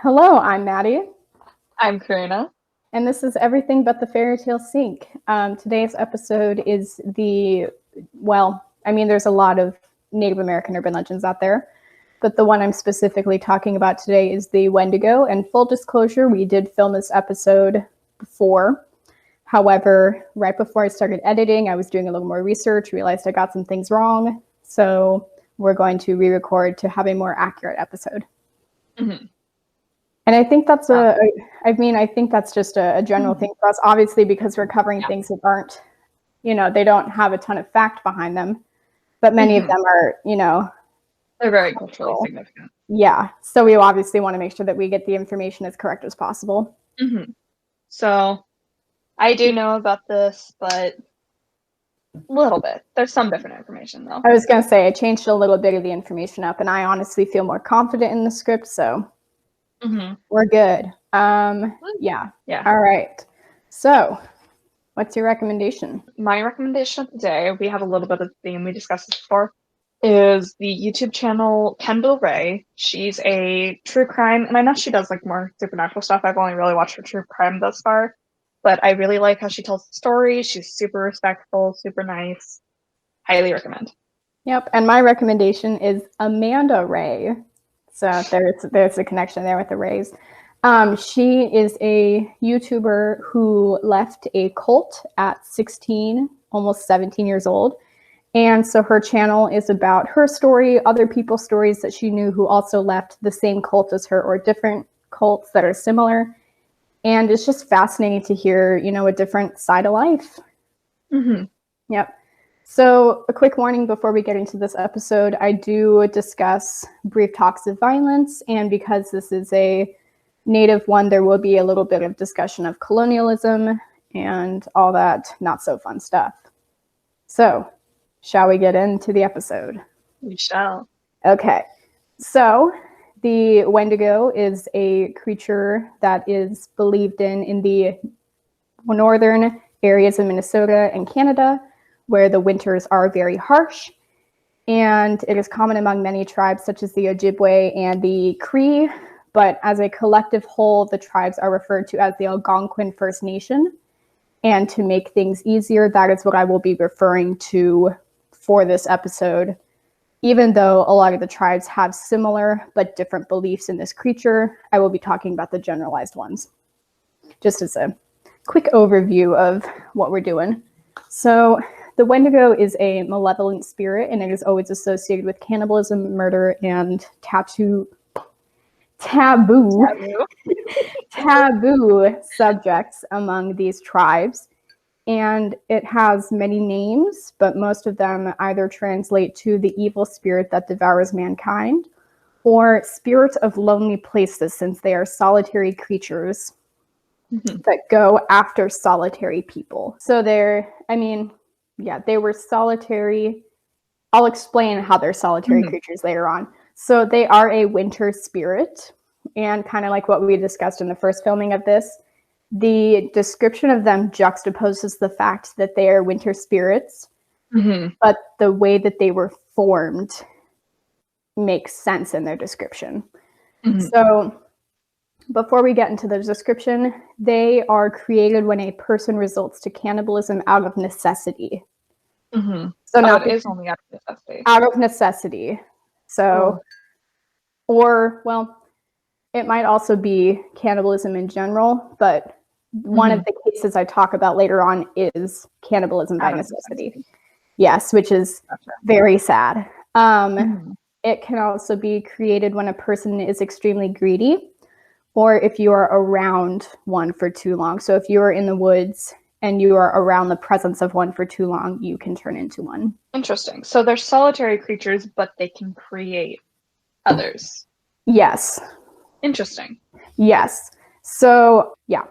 Hello, I'm Maddie. I'm Karina. And this is Everything But the Fairy Tale Sink. Today's episode is there's a lot of Native American urban legends out there, but the one I'm specifically talking about today is the Wendigo. And full disclosure, we did film this episode before. However, right before I started editing, I was doing a little more research, realized I got some things wrong. So we're going to re-record to have a more accurate episode. Mm-hmm. And I think that's I think that's just a general thing for us, obviously, because we're covering things that aren't, they don't have a ton of fact behind them, but many of them are, they're very culturally significant. Yeah. So we obviously want to make sure that we get the information as correct as possible. Mm-hmm. So I do know about this, but a little bit. There's some different information, though. I was going to say, I changed a little bit of the information up, and I honestly feel more confident in the script, so we're good. Yeah. All right. So what's your recommendation? My recommendation of the day, we have a little bit of theme, we discussed this before, is the YouTube channel LiQWYD. She's a true crime, and I know she does like more supernatural stuff. I've only really watched her true crime thus far, but I really like how she tells the story. She's super respectful, super nice. Highly recommend. Yep. And my recommendation is Amanda Ray. So there's a connection there with the Rays. She is a YouTuber who left a cult at 16, almost 17 years old. And so her channel is about her story, other people's stories that she knew who also left the same cult as her or different cults that are similar. And it's just fascinating to hear, a different side of life. Mm-hmm. Yep. So a quick warning before we get into this episode, I do discuss brief talks of violence. And because this is a Native one, there will be a little bit of discussion of colonialism and all that not so fun stuff. So shall we get into the episode? We shall. Okay. So the Wendigo is a creature that is believed in the northern areas of Minnesota and Canada, where the winters are very harsh. And it is common among many tribes, such as the Ojibwe and the Cree. But as a collective whole, the tribes are referred to as the Algonquin First Nation. And to make things easier, that is what I will be referring to for this episode. Even though a lot of the tribes have similar but different beliefs in this creature, I will be talking about the generalized ones. Just as a quick overview of what we're doing. So the Wendigo is a malevolent spirit, and it is always associated with cannibalism, murder, and taboo subjects among these tribes. And it has many names, but most of them either translate to the evil spirit that devours mankind or spirit of lonely places, since they are solitary creatures that go after solitary people. So they were solitary. I'll explain how they're solitary creatures later on. So they are a winter spirit, and kind of like what we discussed in the first filming of this, the description of them juxtaposes the fact that they are winter spirits, but the way that they were formed makes sense in their description. So before we get into the description, they are created when a person resorts to cannibalism out of necessity. So it is only out of necessity. Out of necessity. So, it might also be cannibalism in general, but one of the cases I talk about later on is cannibalism by necessity. Yes, which is very sad. It can also be created when a person is extremely greedy, or if you are around one for too long. So if you are in the woods and you are around the presence of one for too long, you can turn into one. Interesting. So they're solitary creatures, but they can create others. Yes. Interesting. Yes. So, yeah.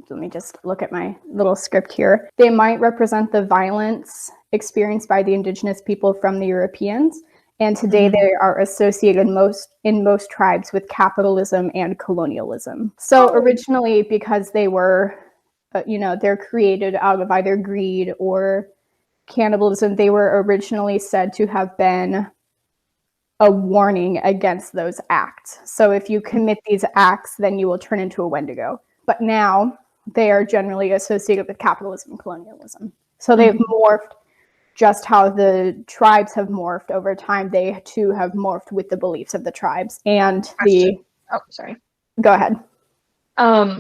Let me just look at my little script here. They might represent the violence experienced by the indigenous people from the Europeans. And today they are associated in most tribes with capitalism and colonialism. So originally, because they were, they're created out of either greed or cannibalism, they were originally said to have been a warning against those acts. So if you commit these acts, then you will turn into a Wendigo. But now they are generally associated with capitalism and colonialism. So they've morphed just how the tribes have morphed over time. They too have morphed with the beliefs of the tribes and Oh, sorry. Go ahead.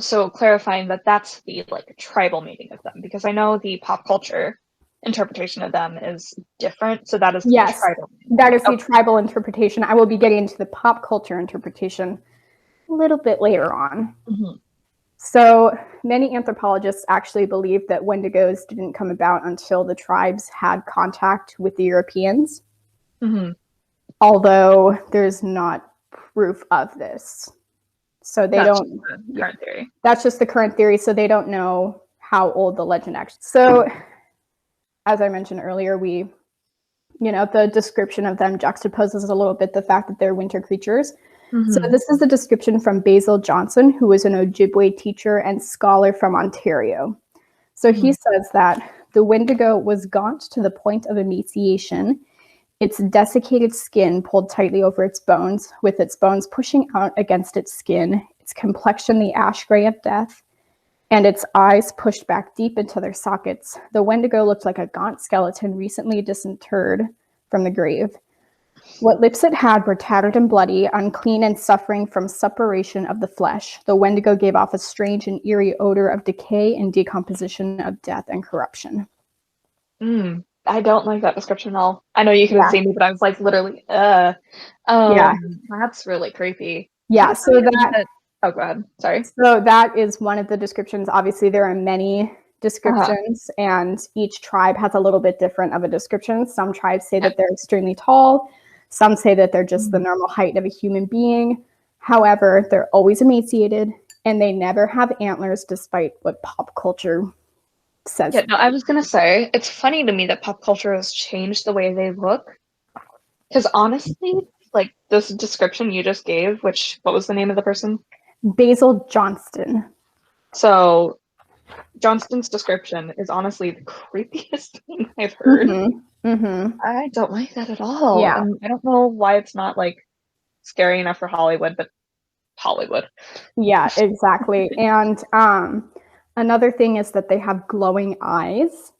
So clarifying that that's the like tribal meaning of them, because I know the pop culture interpretation of them is different. So that is the tribal meaning. That is the tribal interpretation. I will be getting into the pop culture interpretation a little bit later on. So many anthropologists actually believe that Wendigos didn't come about until the tribes had contact with the Europeans. Although there's not proof of this. So they That's don't. just the current theory. That's just the current theory. So they don't know how old the legend actually. So, as I mentioned earlier, the description of them juxtaposes a little bit the fact that they're winter creatures. So this is a description from Basil Johnson, who was an Ojibwe teacher and scholar from Ontario. So he says that the Wendigo was gaunt to the point of emaciation. Its desiccated skin pulled tightly over its bones, with its bones pushing out against its skin, its complexion the ash gray of death, and its eyes pushed back deep into their sockets. The Wendigo looked like a gaunt skeleton recently disinterred from the grave. What lips it had were tattered and bloody, unclean and suffering from suppuration of the flesh. The Wendigo gave off a strange and eerie odor of decay and decomposition, of death and corruption. I don't like that description at all. I know you couldn't see me, but I was like literally, that's really creepy. Yeah, so that oh, go ahead. Sorry. So that is one of the descriptions. Obviously, there are many descriptions, and each tribe has a little bit different of a description. Some tribes say that they're extremely tall. Some say that they're just the normal height of a human being. However, they're always emaciated, and they never have antlers, despite what pop culture says. Yeah, no, I was going to say, it's funny to me that pop culture has changed the way they look. Because honestly, like this description you just gave, what was the name of the person? Basil Johnston. So Johnston's description is honestly the creepiest thing I've heard. I don't like that at all. Yeah. And I don't know why it's not like scary enough for Hollywood, but Hollywood. Yeah, exactly. And another thing is that they have glowing eyes.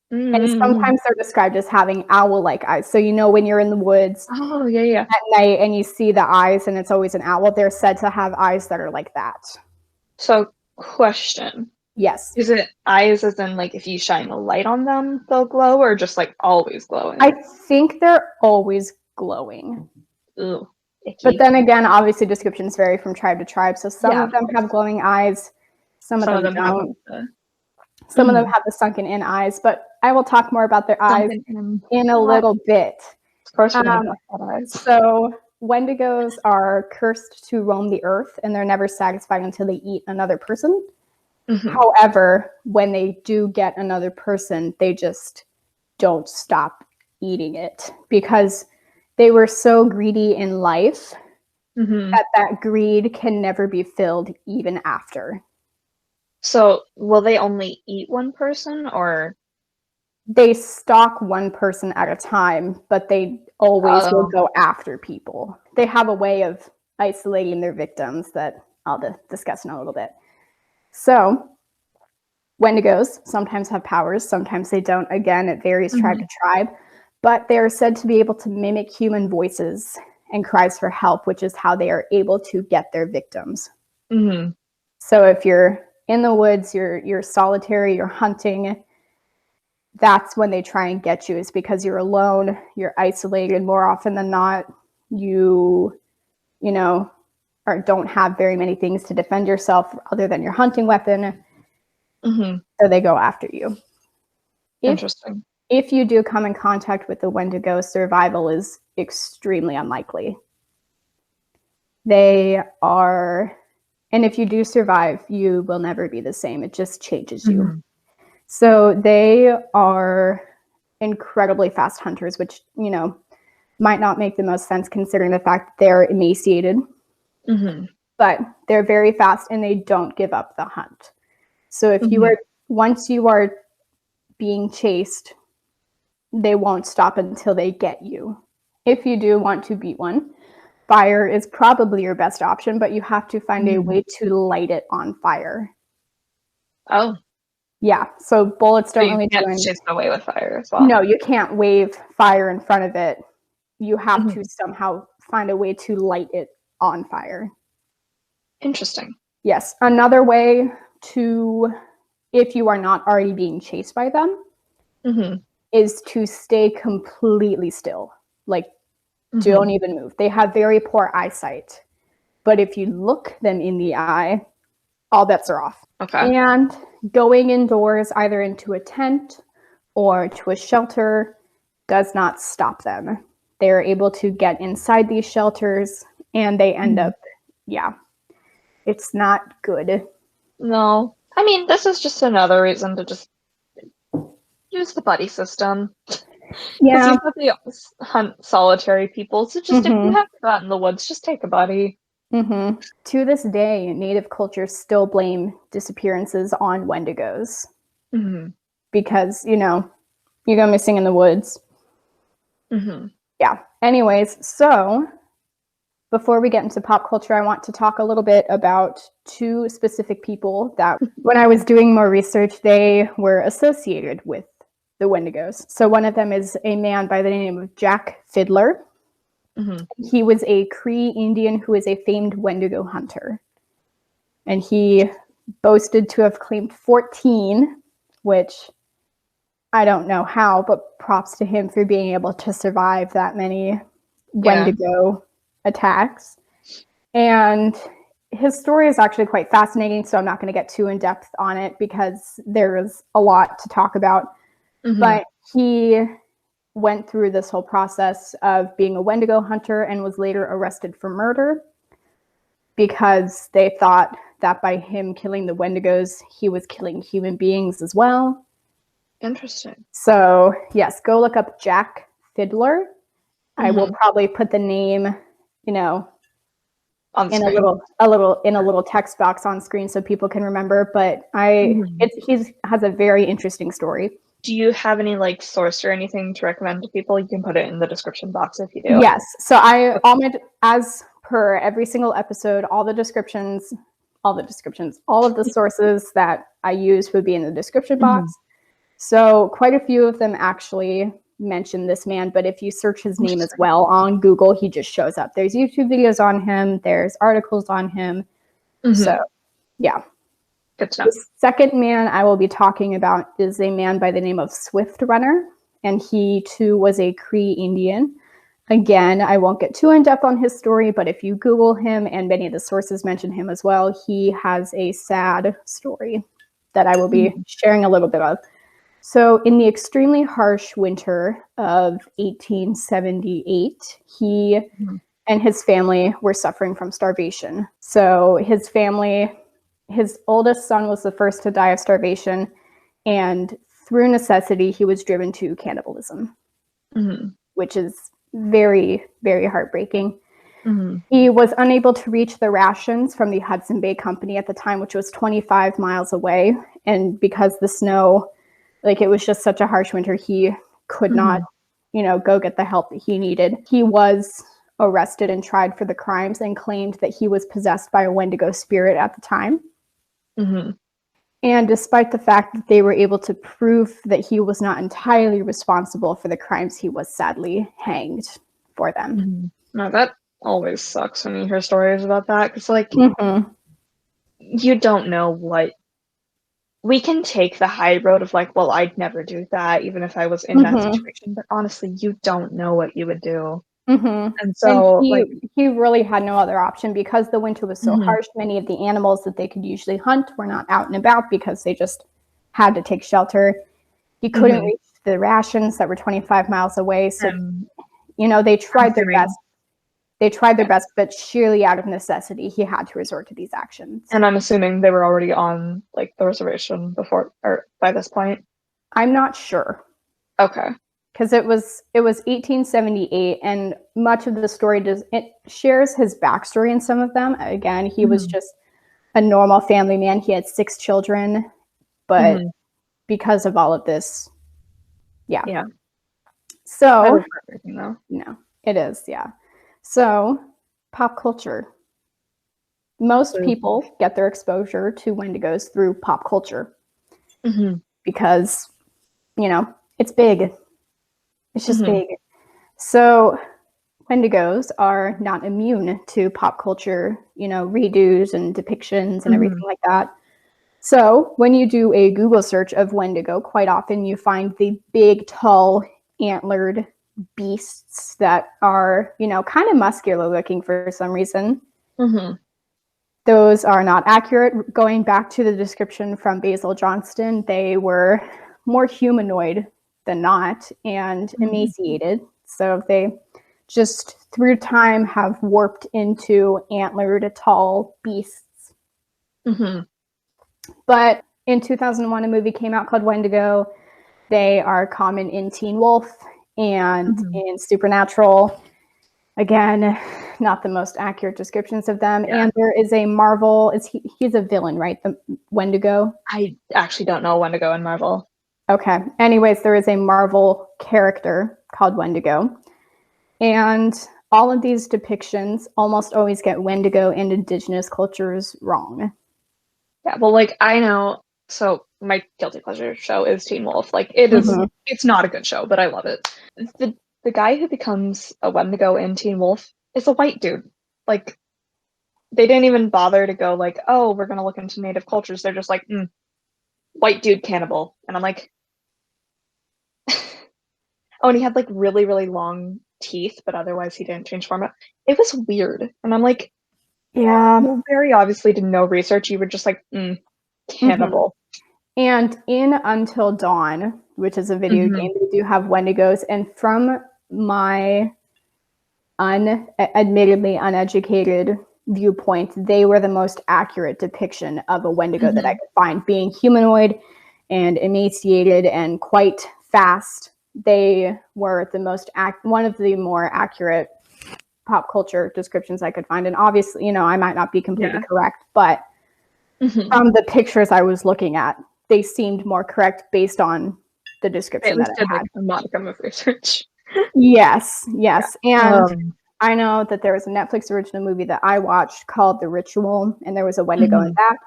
And sometimes they're described as having owl-like eyes. So when you're in the woods at night and you see the eyes and it's always an owl, they're said to have eyes that are like that. So, question. Yes. Is it eyes as in like if you shine a light on them, they'll glow, or just like always glowing? I think they're always glowing. Ooh, icky. But then again, obviously descriptions vary from tribe to tribe. So some of them have glowing eyes, some of them don't. Some of them have the sunken in eyes, but I will talk more about their eyes in a little bit. Of course, we're going to talk about eyes. So Wendigos are cursed to roam the earth, and they're never satisfied until they eat another person. However, when they do get another person, they just don't stop eating it because they were so greedy in life that greed can never be filled even after. So will they only eat one person, or? They stalk one person at a time, but they always will go after people. They have a way of isolating their victims that I'll discuss in a little bit. So Wendigos sometimes have powers, sometimes they don't. Again, it varies tribe to tribe, but they are said to be able to mimic human voices and cries for help, which is how they are able to get their victims. So if you're in the woods, you're solitary, you're hunting, that's when they try and get you, is because you're alone, you're isolated. More often than not, you don't have very many things to defend yourself other than your hunting weapon. So they go after you. Interesting. If you do come in contact with the Wendigo, survival is extremely unlikely. And if you do survive, you will never be the same. It just changes you. So they are incredibly fast hunters, which, might not make the most sense considering the fact that they're emaciated. But they're very fast and they don't give up the hunt. So if once you are being chased, they won't stop until they get you. if you do want to beat one, fire is probably your best option, but you have to find a way to light it on fire. Oh. Yeah, so bullets don't really do anything. anything. Chase it away with fire as well. No, you can't wave fire in front of it. You have to somehow find a way to light it on fire. Interesting. Yes, another way to, if you are not already being chased by them, is to stay completely still. Like, don't even move. They have very poor eyesight. But if you look them in the eye, all bets are off. Okay. And going indoors, either into a tent or to a shelter, does not stop them. They're able to get inside these shelters and they end up, it's not good. No. I mean, this is just another reason to just use the buddy system. Yeah. Because you have to hunt solitary people. So just if you have to go out in the woods, just take a buddy. To this day, Native cultures still blame disappearances on Wendigos. Because, you go missing in the woods. Yeah. Anyways, so before we get into pop culture, I want to talk a little bit about two specific people that, when I was doing more research, they were associated with the Wendigos. So one of them is a man by the name of Jack Fiddler. He was a Cree Indian who is a famed Wendigo hunter. And he boasted to have claimed 14, which I don't know how, but props to him for being able to survive that many Wendigo attacks. And his story is actually quite fascinating, so I'm not going to get too in depth on it because there is a lot to talk about. But he went through this whole process of being a Wendigo hunter and was later arrested for murder because they thought that by him killing the Wendigos, he was killing human beings as well. Interesting. So yes, go look up Jack Fiddler. I will probably put the name, on in screen. a little text box on screen so people can remember. But he has a very interesting story. Do you have any source or anything to recommend to people? You can put it in the description box if you do. Yes. So as per every single episode, all of the sources that I use would be in the description box. So quite a few of them actually mention this man, but if you search his name as well on Google, he just shows up. There's YouTube videos on him. There's articles on him. So yeah. Good to know. The second man I will be talking about is a man by the name of Swift Runner, and he too was a Cree Indian. Again, I won't get too in depth on his story, but if you Google him, and many of the sources mention him as well, he has a sad story that I will be sharing a little bit of. So in the extremely harsh winter of 1878, he and his family were suffering from starvation. So his oldest son was the first to die of starvation, and through necessity, he was driven to cannibalism, which is very, very heartbreaking. He was unable to reach the rations from the Hudson Bay Company at the time, which was 25 miles away. And because the snow, it was just such a harsh winter, he could not, go get the help that he needed. He was arrested and tried for the crimes and claimed that he was possessed by a Wendigo spirit at the time. And despite the fact that they were able to prove that he was not entirely responsible for the crimes, he was sadly hanged for them. No, that always sucks when you hear stories about that, because you don't know what. We can take the high road of well, I'd never do that, even if I was in that situation. But honestly, you don't know what you would do. And so he really had no other option because the winter was so harsh. Many of the animals that they could usually hunt were not out and about because they just had to take shelter. He couldn't reach the rations that were 25 miles away. So, they tried their best. They tried their best, but sheerly out of necessity, he had to resort to these actions. And I'm assuming they were already on the reservation before or by this point. I'm not sure. Okay. Because it was 1878, and much of the story shares his backstory in some of them. Again, he was just a normal family man. He had 6 children, but because of all of this, yeah. Yeah. So, no. It is, yeah. So, pop culture. Most people get their exposure to Wendigos through pop culture because, you know, it's big. It's just big. So, Wendigos are not immune to pop culture, you know, redos and depictions and everything like that. So, when you do a Google search of Wendigo, quite often you find the big, tall, antlered beasts that are, you know, kind of muscular looking for some reason. Those are not accurate. Going back to the description from Basil Johnston, they were more humanoid than not and emaciated. So they just through time have warped into antlered, tall beasts. But in 2001, a movie came out called Wendigo. They are common in Teen Wolf and in Supernatural. Again, not the most accurate descriptions of them. Yeah. And there is a Marvel, he's a villain, right? The Wendigo? I actually don't know Wendigo in Marvel. Okay. Anyways, there is a Marvel character called Wendigo. And all of these depictions almost always get Wendigo and indigenous cultures wrong. Yeah, well, like, I know, so my guilty pleasure show is Teen Wolf. Like, it is, it's not a good show, but I love it. The guy who becomes a Wendigo in Teen Wolf is a white dude. Like, they didn't even bother to go like, oh, we're gonna look into native cultures. They're just like, white dude cannibal. And I'm like, oh, and he had like really, really long teeth, but otherwise he didn't change format. It was weird. And I'm like, yeah, you very obviously did no research. You were just like, cannibal. And in Until Dawn, which is a video game, they do have Wendigos. And from my admittedly uneducated viewpoint, they were the most accurate depiction of a Wendigo that I could find, being humanoid and emaciated and quite fast. They were the most one of the more accurate pop culture descriptions I could find. And obviously, you know, I might not be completely correct, but from the pictures I was looking at, they seemed more correct based on the description that I had. A modicum of research. Yes. And I know that there was a Netflix original movie that I watched called The Ritual, and there was a Wendigo in that,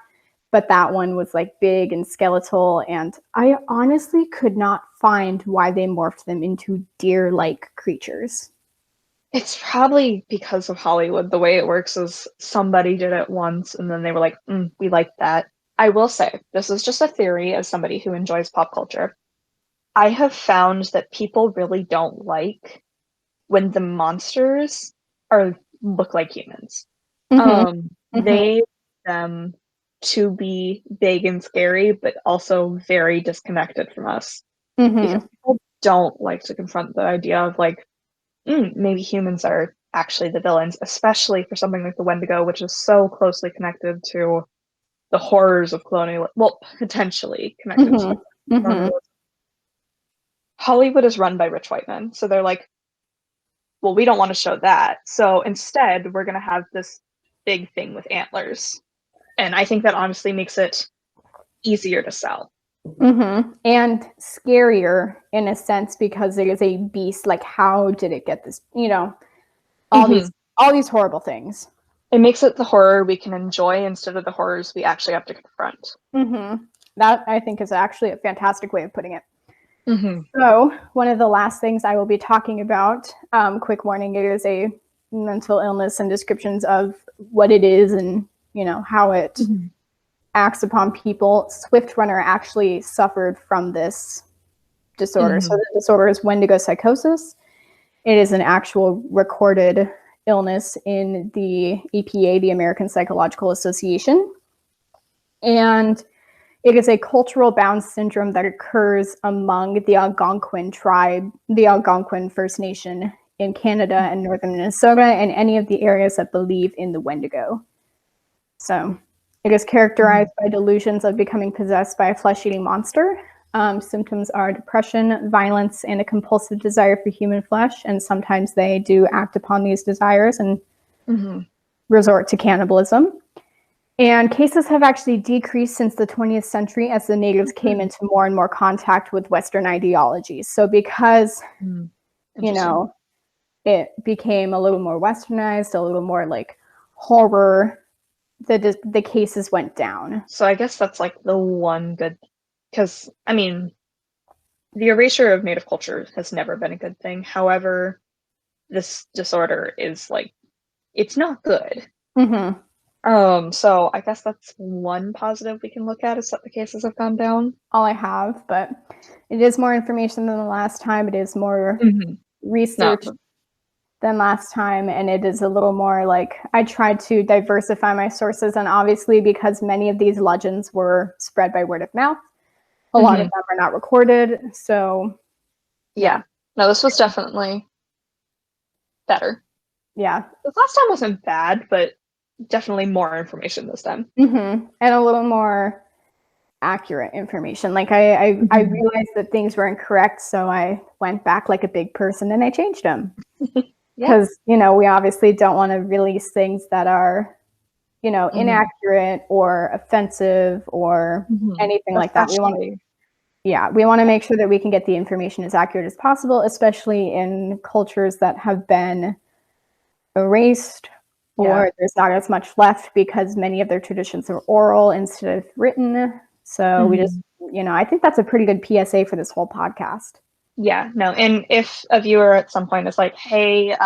but that one was like big and skeletal, and I honestly could not find why they morphed them into deer-like creatures. It's probably because of Hollywood. The way it works is somebody did it once, and then they were like, we like that. I will say, this is just a theory as somebody who enjoys pop culture. I have found that people really don't like when the monsters look like humans. They them to be big and scary, but also very disconnected from us. Because people don't like to confront the idea of like, maybe humans are actually the villains, especially for something like the Wendigo, which is so closely connected to the horrors of colonial, well, potentially connected to colonialism. Hollywood is run by rich white men, so they're like, well, we don't want to show that, so instead we're going to have this big thing with antlers. And I think that honestly makes it easier to sell. And scarier in a sense because it is a beast. Like, how did it get this? You know, all these horrible things. It makes it the horror we can enjoy instead of the horrors we actually have to confront. That I think is actually a fantastic way of putting it. So one of the last things I will be talking about, quick warning, it is a mental illness and descriptions of what it is and, you know, how it acts upon people. Swift Runner actually suffered from this disorder. So the disorder is Wendigo psychosis. It is an actual recorded illness in the EPA, the American Psychological Association. And it is a cultural bound syndrome that occurs among the Algonquin tribe, the Algonquin First Nation in Canada and northern Minnesota, and any of the areas that believe in the Wendigo. So it is characterized by delusions of becoming possessed by a flesh-eating monster. Symptoms are depression, violence, and a compulsive desire for human flesh. And sometimes they do act upon these desires and resort to cannibalism. And cases have actually decreased since the 20th century as the natives came into more and more contact with Western ideologies. So because, you know, it became a little more westernized, a little more like horror, the cases went down. So I guess that's like the one good, because I mean, the erasure of Native culture has never been a good thing. However, this disorder is like, it's not good. So I guess that's one positive we can look at, is that the cases have gone down. All I have, but it is more information than the last time. It is more research than last time, and it is a little more like, I tried to diversify my sources, and obviously because many of these legends were spread by word of mouth, a lot of them are not recorded. So yeah, no, this was definitely better. Yeah, the last time wasn't bad, but definitely more information this time. And a little more accurate information. Like I realized that things were incorrect, so I went back like a big person and I changed them. Because we obviously don't want to release things that are inaccurate or offensive or anything like that. We want to make sure that we can get the information as accurate as possible, especially in cultures that have been erased or there's not as much left because many of their traditions are oral instead of written. So we just, I think that's a pretty good PSA for this whole podcast. Yeah, no, and if a viewer at some point is like, hey,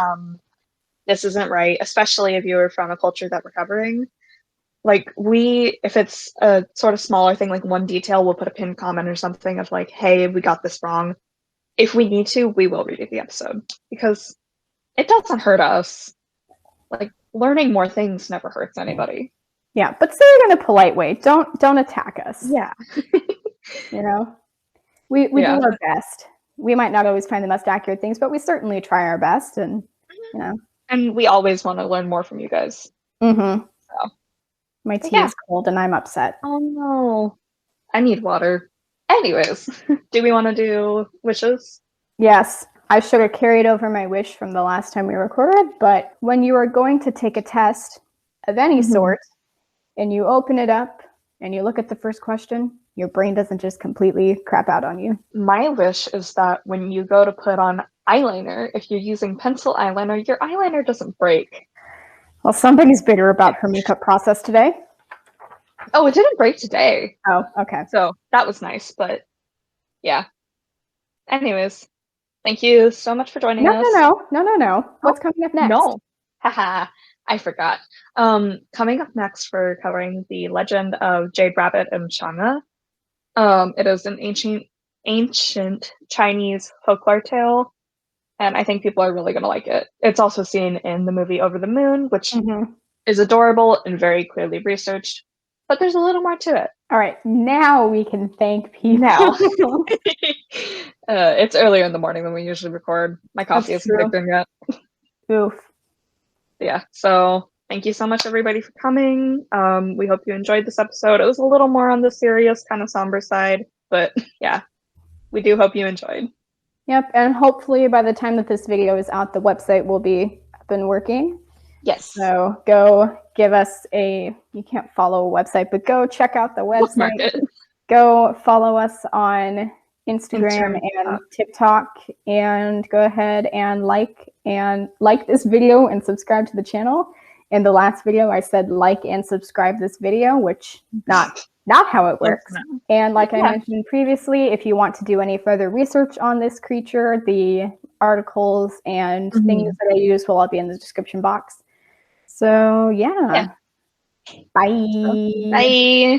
this isn't right, especially a viewer from a culture that we're covering, like if it's a sort of smaller thing, like one detail, we'll put a pinned comment or something of like, hey, we got this wrong. If we need to, we will redo the episode because it doesn't hurt us. Like, learning more things never hurts anybody. Yeah, but say it in a polite way. Don't attack us. Yeah. We do our best. We might not always find the most accurate things, but we certainly try our best, and And we always want to learn more from you guys. So my tea is cold and I'm upset. Oh no. I need water. Anyways, do we want to do wishes? Yes. I should have carried over my wish from the last time we recorded, but when you are going to take a test of any sort and you open it up and you look at the first question, your brain doesn't just completely crap out on you. My wish is that when you go to put on eyeliner, if you're using pencil eyeliner, your eyeliner doesn't break. Well, somebody's bitter about her makeup process today. Oh, it didn't break today. Oh, okay. So that was nice, but yeah. Anyways. Thank you so much for joining us. No. What's coming up next? No. Haha. I forgot. Coming up next for covering the legend of Jade Rabbit and Chang'e. It is an ancient Chinese folklore tale, and I think people are really going to like it. It's also seen in the movie Over the Moon, which is adorable and very clearly researched, but there's a little more to it. All right, now we can thank people. Now. It's earlier in the morning than we usually record. My coffee isn't kicked in yet. Oof. Yeah, so thank you so much, everybody, for coming. We hope you enjoyed this episode. It was a little more on the serious, kind of somber side, but yeah, we do hope you enjoyed. Yep, and hopefully by the time that this video is out, the website will be up and working. Yes. So go give us you can't follow a website, but go check out the website. Go follow us on Instagram and TikTok, and go ahead and like this video and subscribe to the channel. In the last video, I said like and subscribe this video, which not how it works. And like I mentioned previously, if you want to do any further research on this creature, the articles and things that I use will all be in the description box. So yeah. Bye. Bye.